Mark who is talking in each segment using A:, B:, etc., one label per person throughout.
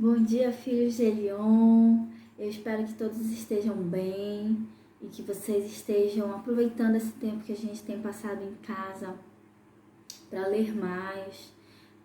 A: Bom dia, filhos de Elion. Eu espero que todos estejam bem e que vocês estejam aproveitando esse tempo que a gente tem passado em casa para ler mais,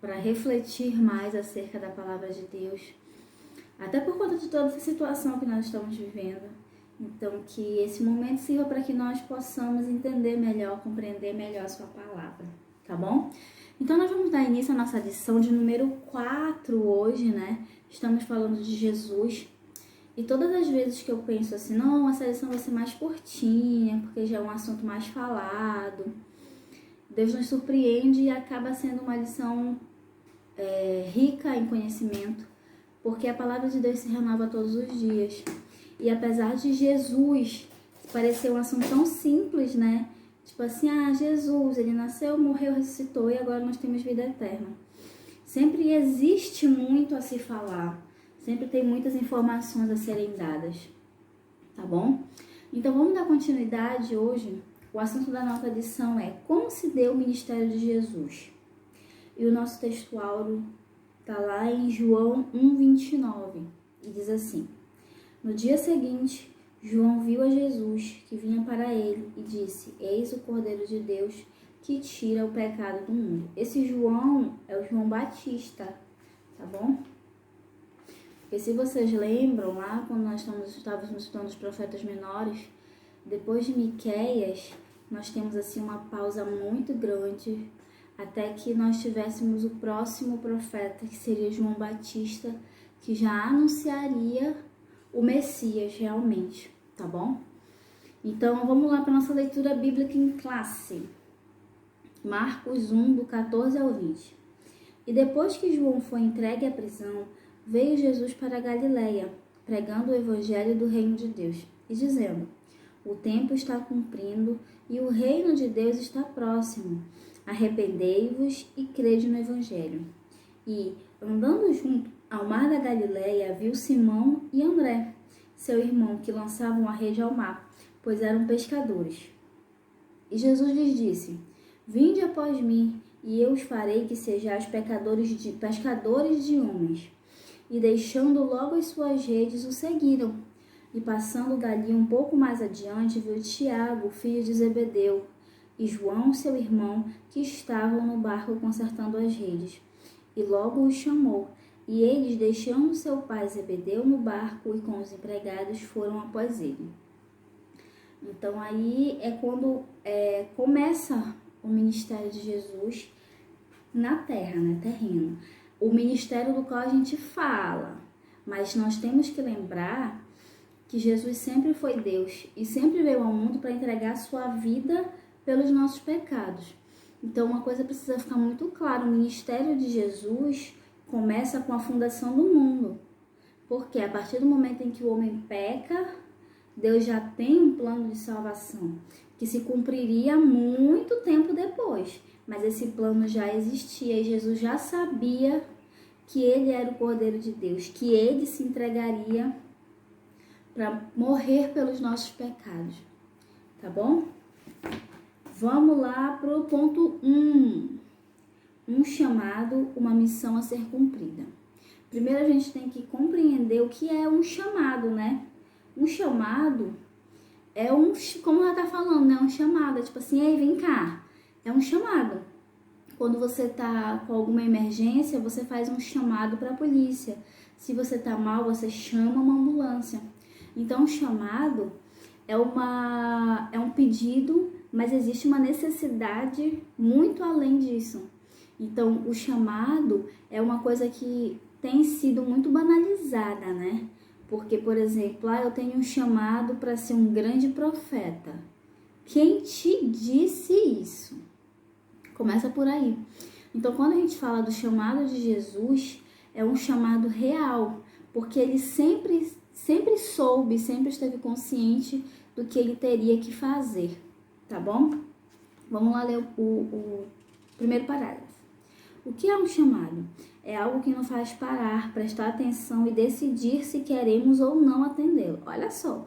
A: para refletir mais acerca da palavra de Deus, até por conta de toda essa situação que nós estamos vivendo. Então, que esse momento sirva para que nós possamos entender melhor, compreender melhor a sua palavra, tá bom? Então, nós vamos dar início à nossa lição de número 4 hoje, né? Estamos falando de Jesus. E todas as vezes que eu penso assim, não, essa lição vai ser mais curtinha, porque já é um assunto mais falado, Deus nos surpreende e acaba sendo uma lição rica em conhecimento, porque a palavra de Deus se renova todos os dias. E apesar de Jesus parecer um assunto tão simples, né? Tipo assim, Jesus, ele nasceu, morreu, ressuscitou e agora nós temos vida eterna. Sempre existe muito a se falar, sempre tem muitas informações a serem dadas, tá bom? Então vamos dar continuidade hoje. O assunto da nossa lição é como se deu o ministério de Jesus. E o nosso texto áureo está lá em João 1:29 e diz assim: No dia seguinte, João viu a Jesus que vinha para ele e disse: Eis o Cordeiro de Deus que tira o pecado do mundo. Esse João é o João Batista, tá bom? Porque se vocês lembram, lá quando nós estávamos estudando os profetas menores, depois de Miqueias, nós temos assim uma pausa muito grande até que nós tivéssemos o próximo profeta, que seria João Batista, que já anunciaria o Messias realmente, tá bom? Então vamos lá para nossa leitura bíblica em classe. Marcos 1, do 14 ao 20. E depois que João foi entregue à prisão, veio Jesus para a Galileia, pregando o evangelho do reino de Deus, e dizendo: O tempo está cumprindo e o reino de Deus está próximo. Arrependei-vos e crede no evangelho. E, andando junto ao mar da Galileia, viu Simão e André, seu irmão, que lançavam a rede ao mar, pois eram pescadores. E Jesus lhes disse: Vinde após mim, e eu os farei que sejais pescadores de homens. E deixando logo as suas redes, o seguiram. E passando dali um pouco mais adiante, viu Tiago, filho de Zebedeu, e João, seu irmão, que estavam no barco consertando as redes. E logo os chamou. E eles, deixando seu pai Zebedeu no barco e com os empregados, foram após ele. Então aí é quando começa o ministério de Jesus na terra, né, terreno. O ministério do qual a gente fala, mas nós temos que lembrar que Jesus sempre foi Deus e sempre veio ao mundo para entregar a sua vida pelos nossos pecados. Então uma coisa precisa ficar muito clara: o ministério de Jesus começa com a fundação do mundo, porque a partir do momento em que o homem peca, Deus já tem um plano de salvação que se cumpriria muito tempo depois, mas esse plano já existia e Jesus já sabia que ele era o Cordeiro de Deus, que ele se entregaria para morrer pelos nossos pecados, tá bom? Vamos lá para o ponto 1. Um chamado, uma missão a ser cumprida. Primeiro a gente tem que compreender o que é um chamado, né? Um chamado é como ela tá falando, né? Um chamado, é tipo assim, ei, vem cá. É um chamado. Quando você tá com alguma emergência, você faz um chamado para a polícia. Se você tá mal, você chama uma ambulância. Então, o chamado é um pedido, mas existe uma necessidade muito além disso. Então, o chamado é uma coisa que tem sido muito banalizada, né? Porque, por exemplo, eu tenho um chamado para ser um grande profeta. Quem te disse isso? Começa por aí. Então, quando a gente fala do chamado de Jesus, é um chamado real, porque ele sempre soube, sempre esteve consciente do que ele teria que fazer, tá bom? Vamos lá ler o primeiro parágrafo. O que é um chamado? É algo que nos faz parar, prestar atenção e decidir se queremos ou não atendê-lo. Olha só,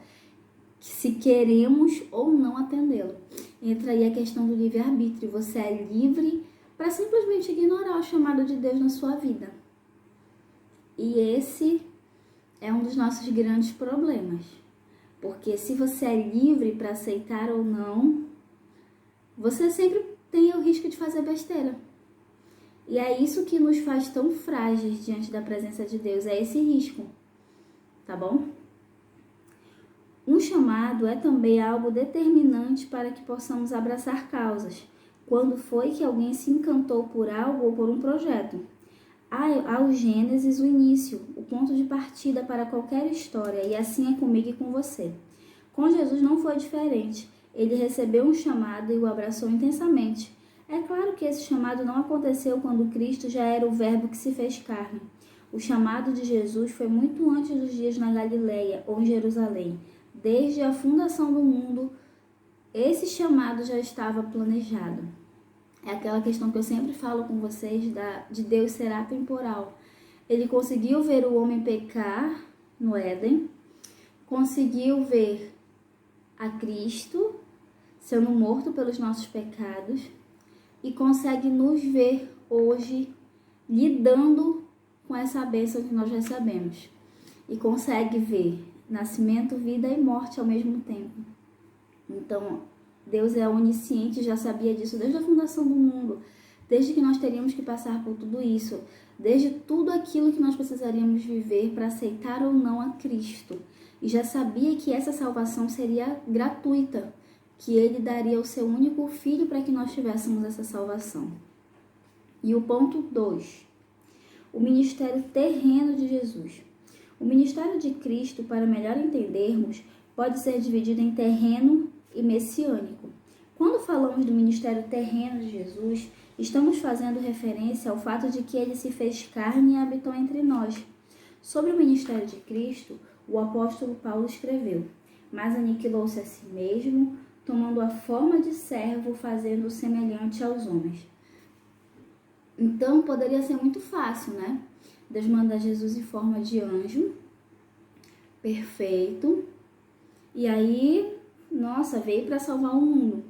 A: se queremos ou não atendê-lo. Entra aí a questão do livre-arbítrio. Você é livre para simplesmente ignorar o chamado de Deus na sua vida. E esse é um dos nossos grandes problemas. Porque se você é livre para aceitar ou não, você sempre tem o risco de fazer besteira. E é isso que nos faz tão frágeis diante da presença de Deus, é esse risco, tá bom? Um chamado é também algo determinante para que possamos abraçar causas. Quando foi que alguém se encantou por algo ou por um projeto? Há o Gênesis, o início, o ponto de partida para qualquer história, e assim é comigo e com você. Com Jesus não foi diferente. Ele recebeu um chamado e o abraçou intensamente. É claro que esse chamado não aconteceu quando Cristo já era o Verbo que se fez carne. O chamado de Jesus foi muito antes dos dias na Galileia ou em Jerusalém. Desde a fundação do mundo, esse chamado já estava planejado. É aquela questão que eu sempre falo com vocês de Deus ser atemporal. Ele conseguiu ver o homem pecar no Éden, conseguiu ver a Cristo sendo morto pelos nossos pecados e consegue nos ver hoje lidando com essa bênção que nós recebemos. E consegue ver nascimento, vida e morte ao mesmo tempo. Então, Deus é onisciente, já sabia disso desde a fundação do mundo, desde que nós teríamos que passar por tudo isso, desde tudo aquilo que nós precisaríamos viver para aceitar ou não a Cristo. E já sabia que essa salvação seria gratuita, que Ele daria o seu único filho para que nós tivéssemos essa salvação. E o ponto 2, o ministério terreno de Jesus. O ministério de Cristo, para melhor entendermos, pode ser dividido em terreno e messiânico. Quando falamos do ministério terreno de Jesus, estamos fazendo referência ao fato de que ele se fez carne e habitou entre nós. Sobre o ministério de Cristo, o apóstolo Paulo escreveu: mas aniquilou-se a si mesmo, tomando a forma de servo, fazendo-o semelhante aos homens. Então, poderia ser muito fácil, né? Deus manda Jesus em forma de anjo, perfeito, e aí, nossa, veio para salvar o mundo.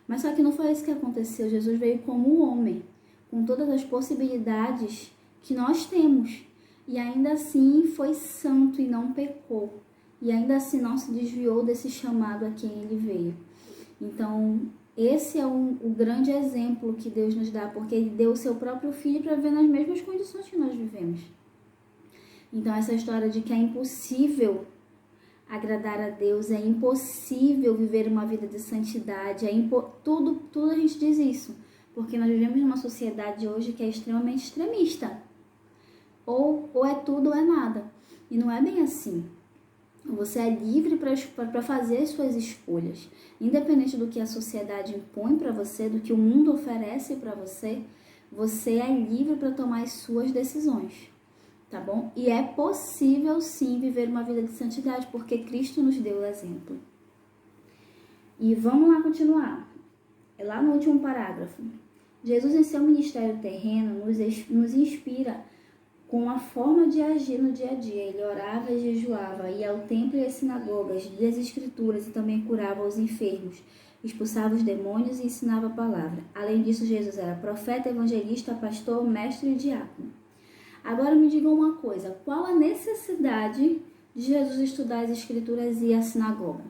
A: Mas só que não foi isso que aconteceu. Jesus veio como homem, com todas as possibilidades que nós temos. E ainda assim foi santo e não pecou. E ainda assim não se desviou desse chamado a quem ele veio. Então, esse é o grande exemplo que Deus nos dá, porque ele deu o seu próprio filho para viver nas mesmas condições que nós vivemos. Então, essa história de que é impossível agradar a Deus, é impossível viver uma vida de santidade, tudo a gente diz isso, porque nós vivemos numa sociedade hoje que é extremamente extremista. Ou é tudo ou é nada. E não é bem assim. Você é livre para fazer as suas escolhas. Independente do que a sociedade impõe para você, do que o mundo oferece para você, você é livre para tomar as suas decisões. Tá bom? E é possível sim viver uma vida de santidade, porque Cristo nos deu o exemplo. E vamos lá continuar. É lá no último parágrafo. Jesus em seu ministério terreno nos inspira com a forma de agir no dia a dia. Ele orava e jejuava, ia ao templo e às sinagogas, lia as escrituras e também curava os enfermos, expulsava os demônios e ensinava a palavra. Além disso, Jesus era profeta, evangelista, pastor, mestre e diácono. Agora me digam uma coisa, qual a necessidade de Jesus estudar as escrituras e ir à sinagoga?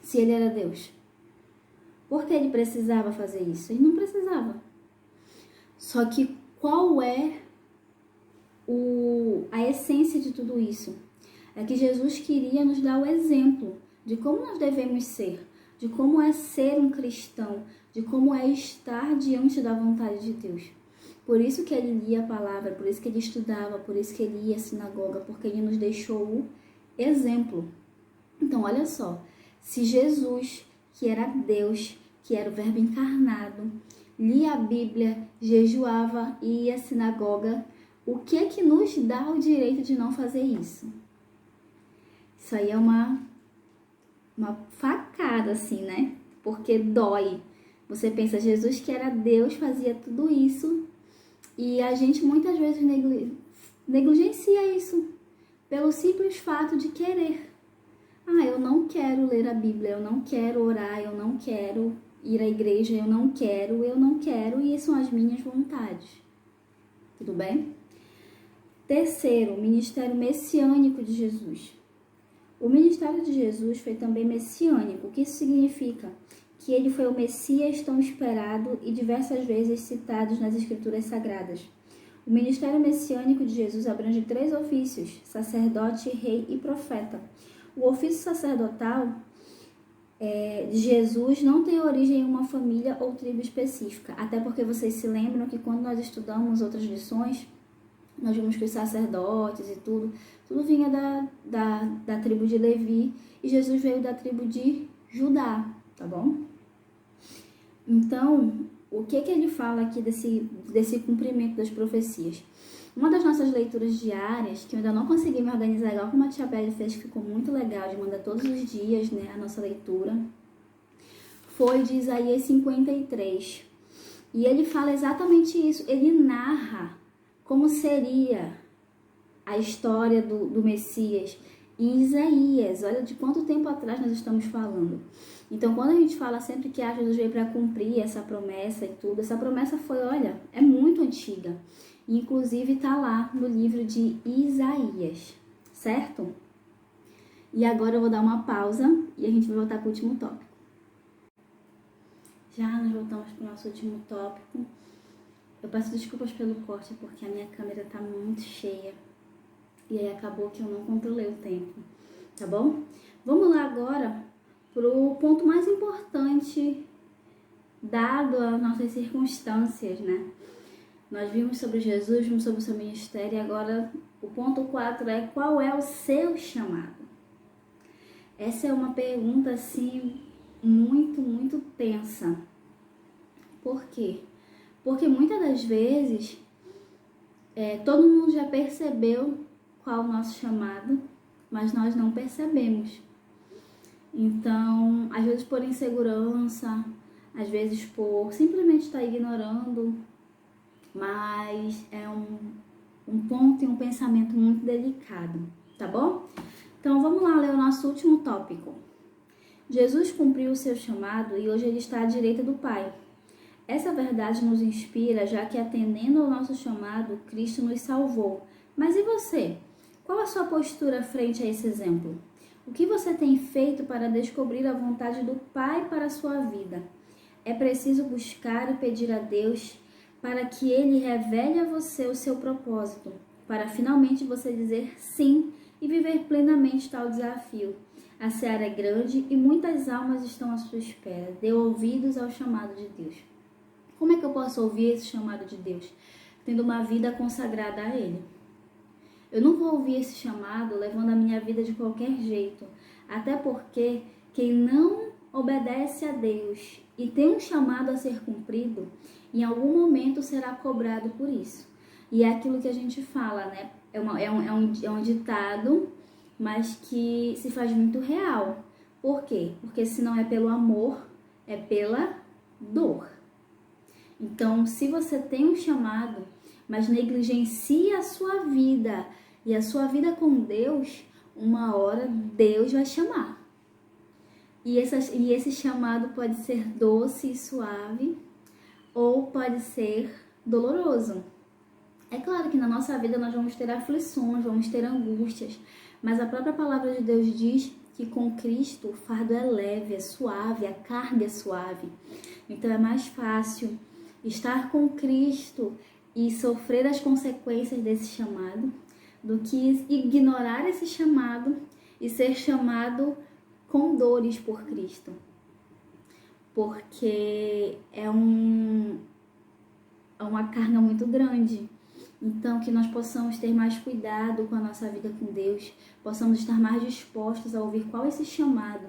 A: Se ele era Deus. Por que ele precisava fazer isso? Ele não precisava. Só que qual é a essência de tudo isso? É que Jesus queria nos dar o exemplo de como nós devemos ser, de como é ser um cristão, de como é estar diante da vontade de Deus. Por isso que ele lia a palavra, por isso que ele estudava, por isso que ele ia à sinagoga, porque ele nos deixou o exemplo. Então, olha só, se Jesus, que era Deus, que era o Verbo encarnado, lia a Bíblia, jejuava e ia à sinagoga, o que nos dá o direito de não fazer isso? Isso aí é uma facada, assim, né? Porque dói. Você pensa, Jesus que era Deus fazia tudo isso e a gente muitas vezes negligencia isso pelo simples fato de querer. Eu não quero ler a Bíblia, eu não quero orar, eu não quero ir à igreja, eu não quero, e são as minhas vontades. Tudo bem? Terceiro, o ministério messiânico de Jesus. O ministério de Jesus foi também messiânico. O que isso significa? Que ele foi o Messias tão esperado e diversas vezes citado nas Escrituras Sagradas. O ministério messiânico de Jesus abrange 3 ofícios: sacerdote, rei e profeta. O ofício sacerdotal de Jesus não tem origem em uma família ou tribo específica, até porque vocês se lembram que quando nós estudamos outras lições, nós vimos que os sacerdotes e tudo vinha da tribo de Levi, e Jesus veio da tribo de Judá, tá bom? Então, o que ele fala aqui desse cumprimento das profecias? Uma das nossas leituras diárias, que eu ainda não consegui me organizar igual como a tia Belle fez, que ficou muito legal, de mandar todos os dias, né, a nossa leitura, foi de Isaías 53. E ele fala exatamente isso, ele narra como seria a história do Messias em Isaías. Olha de quanto tempo atrás nós estamos falando. Então, quando a gente fala sempre que Jesus veio para cumprir essa promessa e tudo, essa promessa foi, olha, é muito antiga. Inclusive está lá no livro de Isaías, certo? E agora eu vou dar uma pausa e a gente vai voltar para o último tópico. Já nós voltamos para o nosso último tópico. Eu peço desculpas pelo corte porque a minha câmera está muito cheia. E aí acabou que eu não controlei o tempo, tá bom? Vamos lá agora pro ponto mais importante, dado as nossas circunstâncias, né? Nós vimos sobre Jesus, vimos sobre o seu ministério, e agora o ponto 4 é: qual é o seu chamado? Essa é uma pergunta, assim, muito tensa. Por quê? Porque muitas das vezes, todo mundo já percebeu qual é o nosso chamado, mas nós não percebemos. Então, às vezes por insegurança, às vezes por simplesmente estar ignorando, mas é um ponto e um pensamento muito delicado, tá bom? Então, vamos lá ler o nosso último tópico. Jesus cumpriu o seu chamado e hoje ele está à direita do Pai. Essa verdade nos inspira, já que atendendo ao nosso chamado, Cristo nos salvou. Mas e você? Qual a sua postura frente a esse exemplo? O que você tem feito para descobrir a vontade do Pai para a sua vida? É preciso buscar e pedir a Deus para que Ele revele a você o seu propósito, para finalmente você dizer sim e viver plenamente tal desafio. A seara é grande e muitas almas estão à sua espera. Dê ouvidos ao chamado de Deus. Como é que eu posso ouvir esse chamado de Deus? Tendo uma vida consagrada a Ele. Eu não vou ouvir esse chamado levando a minha vida de qualquer jeito, até porque quem não obedece a Deus e tem um chamado a ser cumprido, em algum momento será cobrado por isso. E é aquilo que a gente fala, né? É um ditado, mas que se faz muito real. Por quê? Porque se não é pelo amor, é pela dor. Então, se você tem um chamado, mas negligencia a sua vida e a sua vida com Deus, uma hora Deus vai chamar. E esse chamado pode ser doce e suave, ou pode ser doloroso. É claro que na nossa vida nós vamos ter aflições, vamos ter angústias, mas a própria palavra de Deus diz que com Cristo o fardo é leve, é suave, a carga é suave. Então é mais fácil estar com Cristo e sofrer as consequências desse chamado do que ignorar esse chamado e ser chamado com dores por Cristo. Porque é uma carga muito grande. Então, que nós possamos ter mais cuidado com a nossa vida com Deus, possamos estar mais dispostos a ouvir qual é esse chamado.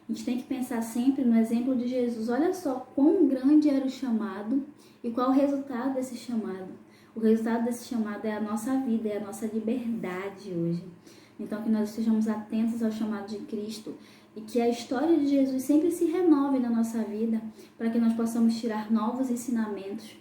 A: A gente tem que pensar sempre no exemplo de Jesus. Olha só quão grande era o chamado e qual o resultado desse chamado. O resultado desse chamado é a nossa vida, é a nossa liberdade hoje. Então, que nós estejamos atentos ao chamado de Cristo e que a história de Jesus sempre se renove na nossa vida, para que nós possamos tirar novos ensinamentos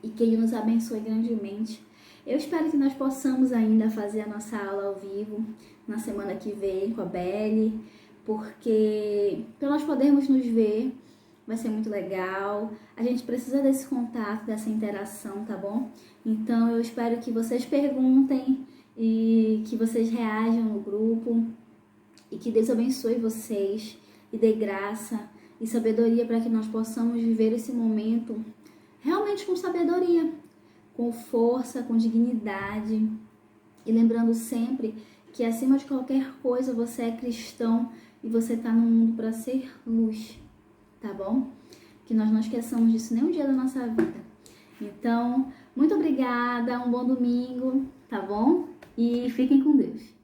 A: e que Ele nos abençoe grandemente. Eu espero que nós possamos ainda fazer a nossa aula ao vivo na semana que vem com a Belle, porque para nós podermos nos ver vai ser muito legal. A gente precisa desse contato, dessa interação, tá bom? Então eu espero que vocês perguntem e que vocês reajam no grupo e que Deus abençoe vocês e dê graça e sabedoria para que nós possamos viver esse momento realmente com sabedoria, com força, com dignidade e lembrando sempre que acima de qualquer coisa você é cristão e você está no mundo para ser luz, tá bom? Que nós não esqueçamos disso nem um dia da nossa vida. Então, muito obrigada, um bom domingo, tá bom? E fiquem com Deus.